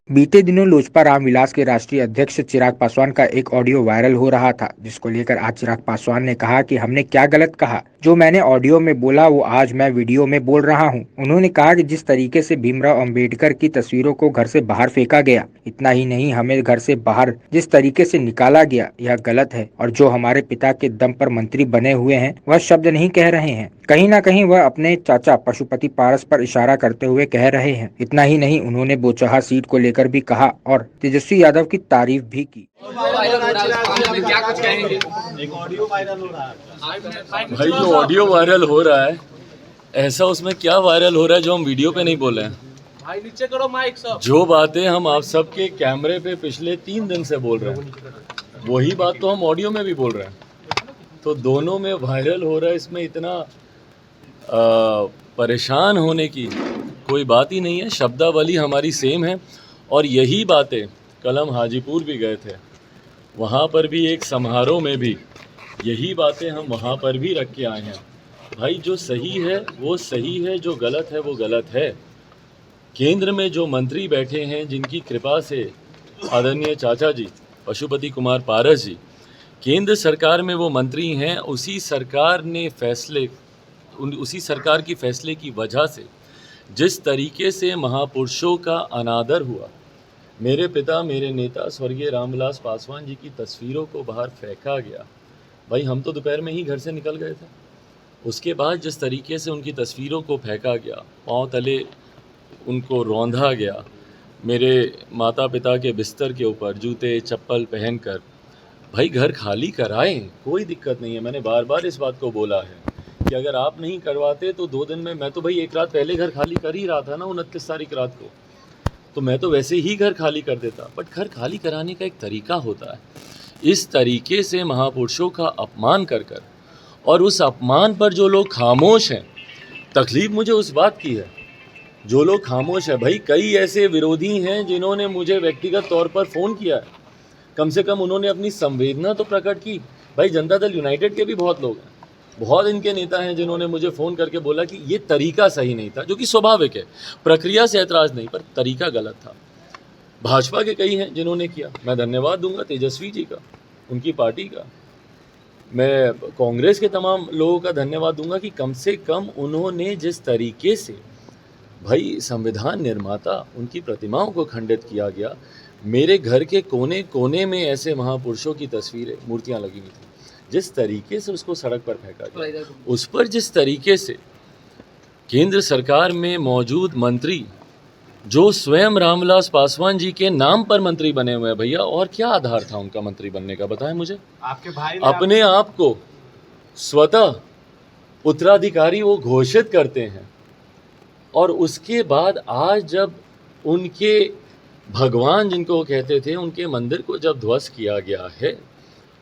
बीते दिनों लोजपा रामविलास के राष्ट्रीय अध्यक्ष चिराग पासवान का एक ऑडियो वायरल हो रहा था, जिसको लेकर आज चिराग पासवान ने कहा कि हमने क्या गलत कहा। जो मैंने ऑडियो में बोला वो आज मैं वीडियो में बोल रहा हूं। उन्होंने कहा कि जिस तरीके से भीमराव अंबेडकर की तस्वीरों को घर से बाहर फेंका गया, इतना ही नहीं हमें घर से बाहर जिस तरीके से निकाला गया यह गलत है। और जो हमारे पिता के दम पर मंत्री बने हुए हैं वह शब्द नहीं कह रहे हैं, कहीं ना कहीं वह अपने चाचा पशुपति पारस पर इशारा करते हुए कह रहे हैं। इतना ही नहीं उन्होंने बोचहा सीट को लेकर भी कहा और तेजस्वी यादव की तारीफ भी की। क्या कुछ कहेंगे? एक ऑडियो वायरल हो रहा है भाई, जो ऑडियो वायरल हो रहा है, ऐसा उसमें क्या वायरल हो रहा है जो हम वीडियो पे नहीं बोले हैं? भाई नीचे करो माइक सब। जो बातें हम आप सबके कैमरे पे पिछले 3 दिन से बोल रहे हैं, वही बात तो हम ऑडियो में भी बोल रहे हैं। तो दोनों में वायरल हो रहा है, इसमें इतना परेशान होने की कोई बात ही नहीं है। शब्दावली हमारी सेम है और यही बातें कल हम हाजीपुर भी गए थे, वहाँ पर भी एक समारोह में भी यही बातें हम वहाँ पर भी रख के आए हैं। भाई, जो सही है वो सही है, जो गलत है वो गलत है। केंद्र में जो मंत्री बैठे हैं, जिनकी कृपा से आदरणीय चाचा जी पशुपति कुमार पारस जी केंद्र सरकार में वो मंत्री हैं, उसी सरकार की फैसले की वजह से जिस तरीके से महापुरुषों का अनादर हुआ, मेरे पिता मेरे नेता स्वर्गीय रामविलास पासवान जी की तस्वीरों को बाहर फेंका गया। भाई, हम तो दोपहर में ही घर से निकल गए थे। उसके बाद जिस तरीके से उनकी तस्वीरों को फेंका गया, पांव तले उनको रौंधा गया, मेरे माता पिता के बिस्तर के ऊपर जूते चप्पल पहनकर, भाई घर खाली कराएं, कोई दिक्कत नहीं है। मैंने बार बार इस बात को बोला है कि अगर आप नहीं करवाते तो 2 दिन में, मैं तो भाई एक रात पहले घर खाली कर ही रहा था ना, 29 तारीख रात को, तो मैं तो वैसे ही घर खाली कर देता। बट घर खाली कराने का एक तरीका होता है। इस तरीके से महापुरुषों का अपमान कर कर, और उस अपमान पर जो लोग खामोश हैं, तकलीफ मुझे उस बात की है जो लोग खामोश है। भाई, कई ऐसे विरोधी हैं जिन्होंने मुझे व्यक्तिगत तौर पर फ़ोन किया है, कम से कम उन्होंने अपनी संवेदना तो प्रकट की। भाई, जनता दल यूनाइटेड के भी बहुत लोग हैं, बहुत इनके नेता हैं जिन्होंने मुझे फ़ोन करके बोला कि ये तरीका सही नहीं था, जो कि स्वाभाविक है, प्रक्रिया से ऐतराज़ नहीं, पर तरीका गलत था। भाजपा के कई हैं जिन्होंने किया, मैं धन्यवाद दूंगा तेजस्वी जी का, उनकी पार्टी का। मैं कांग्रेस के तमाम लोगों का धन्यवाद दूंगा कि कम से कम उन्होंने जिस तरीके से, भाई संविधान निर्माता उनकी प्रतिमाओं को खंडित किया गया, मेरे घर के कोने कोने में ऐसे महापुरुषों की तस्वीरें, मूर्तियां लगी हुई थी, जिस तरीके से उसको सड़क पर फेंका गया, उस पर जिस तरीके से केंद्र सरकार में मौजूद मंत्री, जो स्वयं रामविलास पासवान जी के नाम पर मंत्री बने हुए हैं, भैया और क्या आधार था उनका मंत्री बनने का, बताएं मुझे। आपके भाई अपने आप को स्वतः उत्तराधिकारी वो घोषित करते हैं, और उसके बाद आज जब उनके भगवान जिनको वो कहते थे, उनके मंदिर को जब ध्वस्त किया गया है,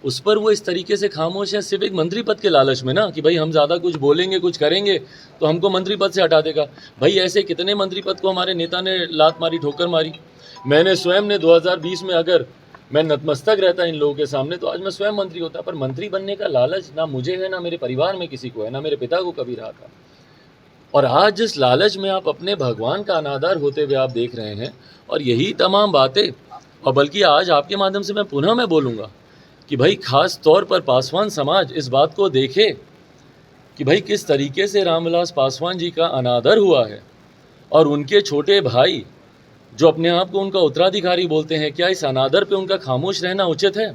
उस पर वो इस तरीके से खामोश है, सिर्फ एक मंत्री पद के लालच में ना, कि भाई हम ज़्यादा कुछ बोलेंगे कुछ करेंगे तो हमको मंत्री पद से हटा देगा। भाई, ऐसे कितने मंत्री पद को हमारे नेता ने लात मारी, ठोकर मारी। मैंने स्वयं ने 2020 में, अगर मैं नतमस्तक रहता इन लोगों के सामने, तो आज मैं स्वयं मंत्री होता। पर मंत्री बनने का लालच ना मुझे है, ना मेरे परिवार में किसी को है, ना मेरे पिता को कभी रहा था। और आज जिस लालच में आप अपने भगवान का अनादर होते हुए आप देख रहे हैं, और यही तमाम बातें, और बल्कि आज आपके माध्यम से मैं बोलूँगा कि भाई खास तौर पर पासवान समाज इस बात को देखे कि भाई किस तरीके से रामविलास पासवान जी का अनादर हुआ है, और उनके छोटे भाई जो अपने आप को उनका उत्तराधिकारी बोलते हैं, क्या इस अनादर पे उनका खामोश रहना उचित है?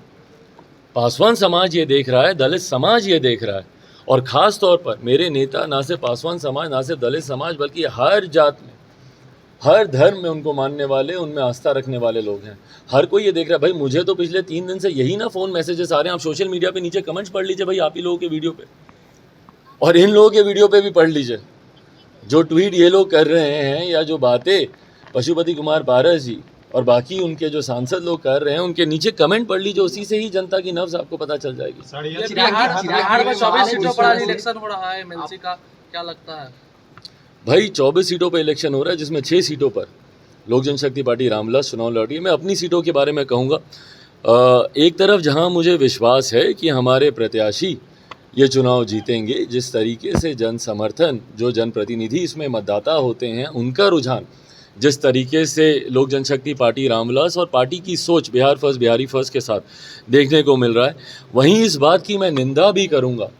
पासवान समाज ये देख रहा है, दलित समाज ये देख रहा है, और ख़ास तौर पर मेरे नेता, ना सिर्फ पासवान समाज, ना सिर्फ दलित समाज, बल्कि हर जात में, हर धर्म में उनको मानने वाले, उनमें आस्था रखने वाले लोग हैं। हर कोई ये देख रहा है। भाई, मुझे तो पिछले 3 दिन से यही ना फ़ोन मैसेजेस आ रहे हैं। आप सोशल मीडिया पे नीचे कमेंट्स पढ़ लीजिए भाई, आप ही लोगों के वीडियो पे, और इन लोगों के वीडियो पे भी पढ़ लीजिए। जो ट्वीट ये लोग कर रहे हैं, या जो बातें पशुपति कुमार पारस जी और बाकी उनके जो सांसद लोग कर रहे हैं, उनके नीचे कमेंट पढ़ लीजिए, उसी से ही जनता की नब्ज़ आपको पता चल जाएगी। बिहार में 24 सीटों पर इलेक्शन हो रहा है एमएलसी का, क्या लगता है? भाई, 24 सीटों पर इलेक्शन हो रहा है, जिसमें 6 सीटों पर लोक जनशक्ति पार्टी रामविलास चुनाव लड़ रही है। मैं अपनी सीटों के बारे में कहूँगा, एक तरफ जहाँ मुझे विश्वास है कि हमारे प्रत्याशी ये चुनाव जीतेंगे, जिस तरीके से जन समर्थन, जो जनप्रतिनिधि इसमें मतदाता होते हैं, उनका रुझान जिस तरीके से लोक जनशक्ति पार्टी रामविलास और पार्टी की सोच बिहार फर्स्ट बिहारी फर्स्ट के साथ देखने को मिल रहा है, वहीं इस बात की मैं निंदा भी करूंगा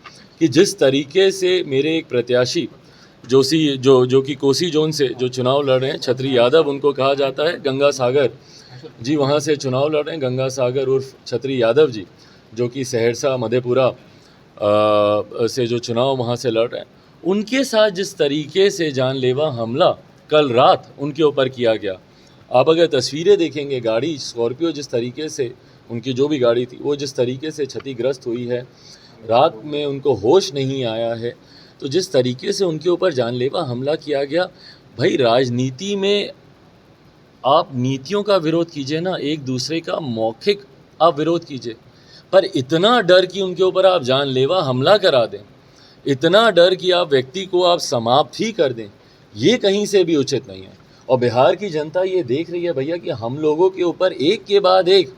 कि जिस तरीके से मेरे एक प्रत्याशी जो कि कोसी जोन से जो चुनाव लड़ रहे हैं, छतरी यादव उनको कहा जाता है, गंगा सागर जी वहाँ से चुनाव लड़ रहे हैं, गंगा सागर उर्फ छतरी यादव जी जो कि सहरसा मधेपुरा से जो चुनाव वहाँ से लड़ रहे हैं, उनके साथ जिस तरीके से जानलेवा हमला कल रात उनके ऊपर किया गया। आप अगर तस्वीरें देखेंगे, गाड़ी स्कॉर्पियो जिस तरीके से, उनकी जो भी गाड़ी थी वो जिस तरीके से क्षतिग्रस्त हुई है, रात में उनको होश नहीं आया है, तो जिस तरीके से उनके ऊपर जानलेवा हमला किया गया, भाई राजनीति में आप नीतियों का विरोध कीजिए ना, एक दूसरे का मौखिक आप विरोध कीजिए, पर इतना डर कि उनके ऊपर आप जानलेवा हमला करा दें, इतना डर कि आप व्यक्ति को आप समाप्त ही कर दें, ये कहीं से भी उचित नहीं है। और बिहार की जनता ये देख रही है भैया कि हम लोगों के ऊपर एक के बाद एक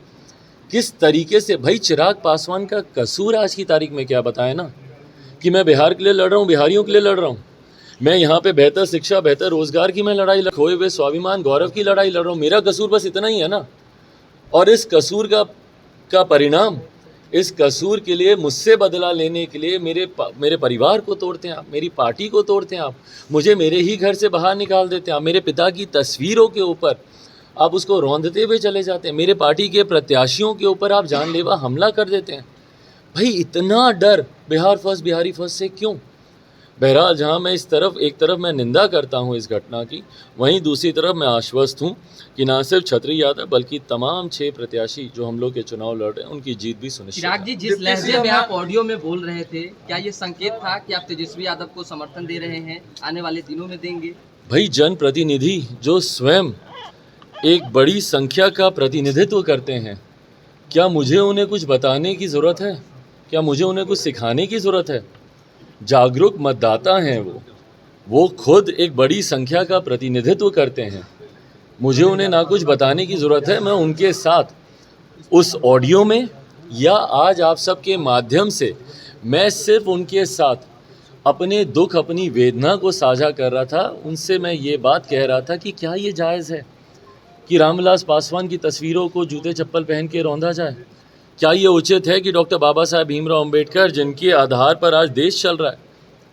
किस तरीके से, भाई चिराग पासवान का कसूर आज की तारीख में क्या बताएं ना, कि मैं बिहार के लिए लड़ रहा हूँ, बिहारियों के लिए लड़ रहा हूँ, मैं यहाँ पे बेहतर शिक्षा बेहतर रोजगार की मैं लड़ाई खोए हुए स्वाभिमान गौरव की लड़ाई लड़ रहा हूँ, मेरा कसूर बस इतना ही है ना। और इस कसूर का परिणाम, इस कसूर के लिए मुझसे बदला लेने के लिए मेरे परिवार को तोड़ते हैं आप, मेरी पार्टी को तोड़ते हैं आप, मुझे मेरे ही घर से बाहर निकाल देते हैं आप, मेरे पिता की तस्वीरों के ऊपर आप उसको रौंदते हुए चले जाते हैं, मेरे पार्टी के प्रत्याशियों के ऊपर आप जानलेवा हमला कर देते हैं। भाई इतना डर बिहार फर्स्ट बिहारी फर्स्ट से क्यों? बहरहाल जहां मैं एक तरफ मैं निंदा करता हूं इस घटना की, वहीं दूसरी तरफ मैं आश्वस्त हूं कि न सिर्फ छतरी यादव बल्कि तमाम 6 प्रत्याशी जो हम लोग के चुनाव लड़ रहे हैं उनकी जीत भी सुनिश्चित है। चिराग जी, जिस लहजे में आप ऑडियो में बोल रहे थे, क्या ये संकेत था कि आप तेजस्वी यादव को समर्थन दे रहे हैं, आने वाले दिनों में देंगे? भाई जनप्रतिनिधि जो स्वयं एक बड़ी संख्या का प्रतिनिधित्व करते हैं, क्या मुझे उन्हें कुछ बताने की ज़रूरत है? क्या मुझे उन्हें कुछ सिखाने की ज़रूरत है? जागरूक मतदाता हैं वो खुद एक बड़ी संख्या का प्रतिनिधित्व करते हैं, मुझे उन्हें ना कुछ बताने की ज़रूरत है। मैं उनके साथ उस ऑडियो में या आज आप सबके माध्यम से मैं सिर्फ उनके साथ अपने दुख अपनी वेदना को साझा कर रहा था। उनसे मैं ये बात कह रहा था कि क्या ये जायज़ है कि रामविलास पासवान की तस्वीरों को जूते चप्पल पहन के रौंदा जाए? क्या ये उचित है कि डॉक्टर बाबा साहब भीमराव अंबेडकर जिनके आधार पर आज देश चल रहा है,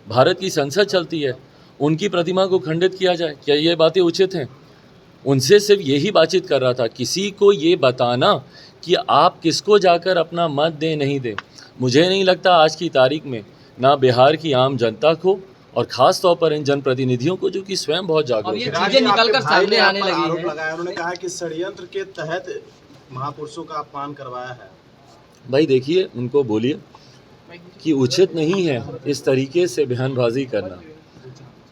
भारत की संसद चलती है, उनकी प्रतिमा को खंडित किया जाए? क्या ये बातें उचित हैं? उनसे सिर्फ यही बातचीत कर रहा था, किसी को ये बताना कि आप किसको जाकर अपना मत दें नहीं दें। मुझे नहीं लगता आज की तारीख में ना बिहार की आम जनता को और ख़ास तौर पर इन जनप्रतिनिधियों को जो कि स्वयं बहुत जागरूक ये है। चीजें निकलकर सामने आने लगी आरोप है। लगाया, उन्होंने कहा कि षड्यंत्र के तहत महापुरुषों का अपमान करवाया है। भाई देखिए, उनको बोलिए कि उचित नहीं है इस तरीके से बयानबाजी करना।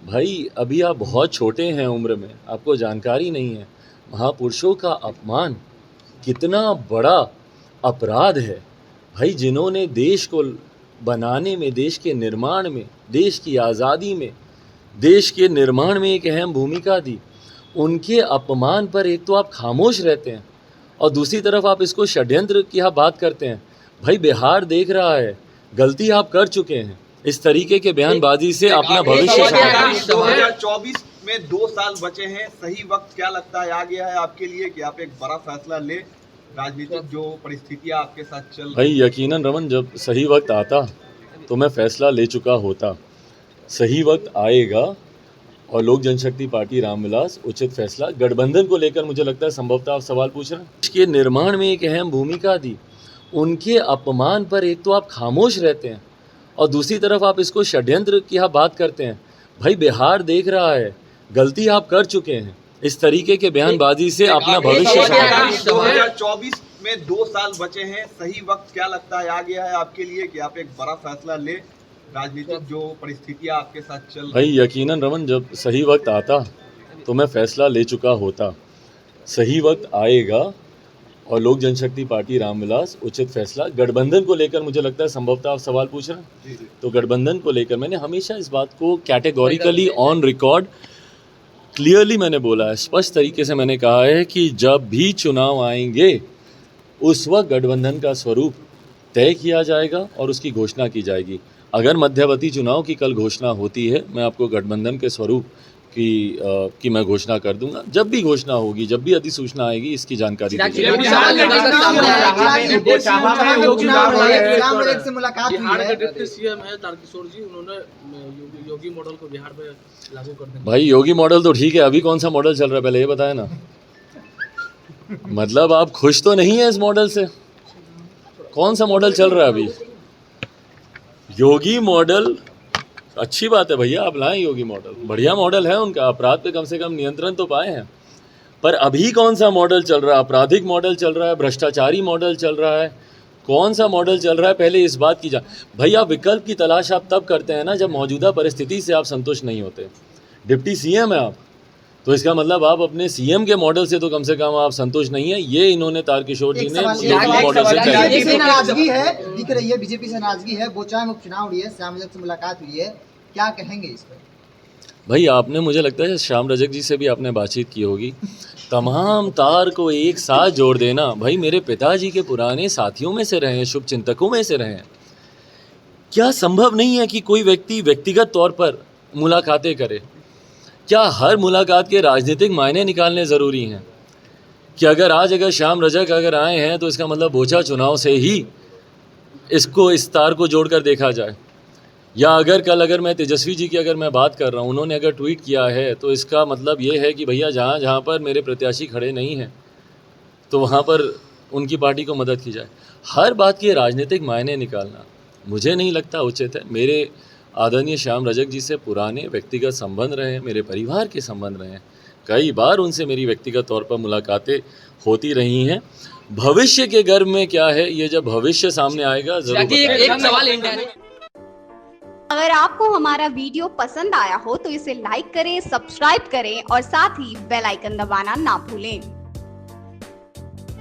भाई अभी आप बहुत छोटे हैं उम्र में, आपको जानकारी नहीं है महापुरुषों का अपमान कितना बड़ा अपराध है। भाई जिन्होंने देश को बनाने में, देश के निर्माण में, देश की आज़ादी में, देश के निर्माण में एक अहम भूमिका दी, उनके अपमान पर एक तो आप खामोश रहते हैं और दूसरी तरफ आप इसको षड्यंत्र की आप बात करते हैं। भाई बिहार देख रहा है, गलती आप कर चुके हैं, इस तरीके के बयानबाजी से अपना भविष्य 2024 में 2 साल बचे हैं, सही वक्त क्या लगता है आ गया है आपके लिए कि आप एक बड़ा फैसला ले? राजनीतिक जो परिस्थितियां आपके साथ चल भाई यकीनन रमन, जब सही वक्त आता तो मैं फैसला ले चुका होता। सही वक्त आएगा और लोक जनशक्ति पार्टी रामविलास उचित फैसला गठबंधन को लेकर, मुझे लगता है संभवतः आप सवाल पूछ रहे हैं, इसके निर्माण में एक अहम भूमिका दी, उनके अपमान पर एक तो आप खामोश रहते हैं और दूसरी तरफ आप इसको षड्यंत्र की आप बात करते हैं। भाई बिहार देख रहा है, गलती आप कर चुके हैं, इस तरीके के बयानबाजी से अपना भविष्य 2024 में 2 साल बचे हैं, सही वक्त क्या लगता है आ गया है आपके लिए कि आप एक बड़ा फैसला ले? राजनीतिक जो परिस्थितियां आपके साथ चल भाई यकीनन रमन, जब सही वक्त आता तो मैं फैसला ले चुका होता। सही वक्त आएगा और लोक जनशक्ति पार्टी रामविलास उचित फैसला गठबंधन को लेकर, मुझे लगता है संभवतः आप सवाल पूछ रहे हैं, तो गठबंधन को लेकर मैंने हमेशा इस बात को कैटेगोरिकली ऑन रिकॉर्ड क्लियरली मैंने बोला है, स्पष्ट तरीके से मैंने कहा है कि जब भी चुनाव आएंगे उस वक्त गठबंधन का स्वरूप तय किया जाएगा और उसकी घोषणा की जाएगी। अगर मध्यवर्ती चुनाव की कल घोषणा होती है, मैं आपको गठबंधन के स्वरूप कि मैं घोषणा कर दूंगा। जब भी घोषणा होगी, जब भी अधिसूचना आएगी, इसकी जानकारी दी जाएगी। बिहार के डिप्टी सीएम है तारकिशोर जी, उन्होंने योगी मॉडल को बिहार में लागू कर दिया। भाई योगी मॉडल तो ठीक है, अभी कौन सा मॉडल चल रहा है पहले ये बताए ना। मतलब आप खुश तो नहीं है इस मॉडल से? कौन सा मॉडल चल रहा है अभी? योगी मॉडल अच्छी बात है भैया, आप लाएं योगी मॉडल, बढ़िया मॉडल है उनका, अपराध पे कम से कम नियंत्रण तो पाए हैं। पर अभी कौन सा मॉडल चल रहा है? आपराधिक मॉडल चल रहा है, भ्रष्टाचारी मॉडल चल रहा है, कौन सा मॉडल चल रहा है? पहले इस बात की भैया विकल्प की तलाश आप तब करते हैं ना जब मौजूदा परिस्थिति से आप संतुष्ट नहीं होते। डिप्टी सीएम है आप, तो इसका मतलब आप अपने सीएम के मॉडल से तो कम से कम आप संतुष्ट नहीं है। ये इन्होंने तारकिशोर जी ने योगी मॉडल से नाराजगी है, दिख रही है बीजेपी से नाराजगी है। बोचाम उपचुनाव हुई है, श्याम रजक से मुलाकात हुई है, क्या कहेंगे इस पर? भाई आपने, मुझे लगता है श्याम रजक जी से भी आपने बातचीत की होगी। तमाम तार को एक साथ जोड़ देना, भाई मेरे पिताजी के पुराने साथियों में से रहे हैं, शुभ चिंतकों में से रहे हैं। क्या संभव नहीं है कि कोई व्यक्ति व्यक्तिगत तौर पर मुलाकातें करे? क्या हर मुलाकात के राजनीतिक मायने निकालने ज़रूरी हैं? कि अगर श्याम रजक अगर आए हैं तो इसका मतलब बोचा चुनाव से ही इसको, इस तार को जोड़कर देखा जाए? या अगर मैं तेजस्वी जी की अगर मैं बात कर रहा हूँ, उन्होंने अगर ट्वीट किया है तो इसका मतलब ये है कि भैया जहाँ जहाँ पर मेरे प्रत्याशी खड़े नहीं हैं तो वहाँ पर उनकी पार्टी को मदद की जाए। हर बात के राजनीतिक मायने निकालना मुझे नहीं लगता उचित है। मेरे आदरणीय श्याम रजक जी से पुराने व्यक्तिगत संबंध रहे हैं, मेरे परिवार के संबंध रहे हैं, कई बार उनसे मेरी व्यक्तिगत तौर पर मुलाकातें होती रही हैं। भविष्य के गर्भ में क्या है, ये जब भविष्य सामने आएगा जरूर बताएंगे। एक सवाल इंडिया ने, अगर आपको हमारा वीडियो पसंद आया हो तो इसे लाइक करें, सब्सक्राइब करें और साथ ही बेल आइकन दबाना ना भूलें।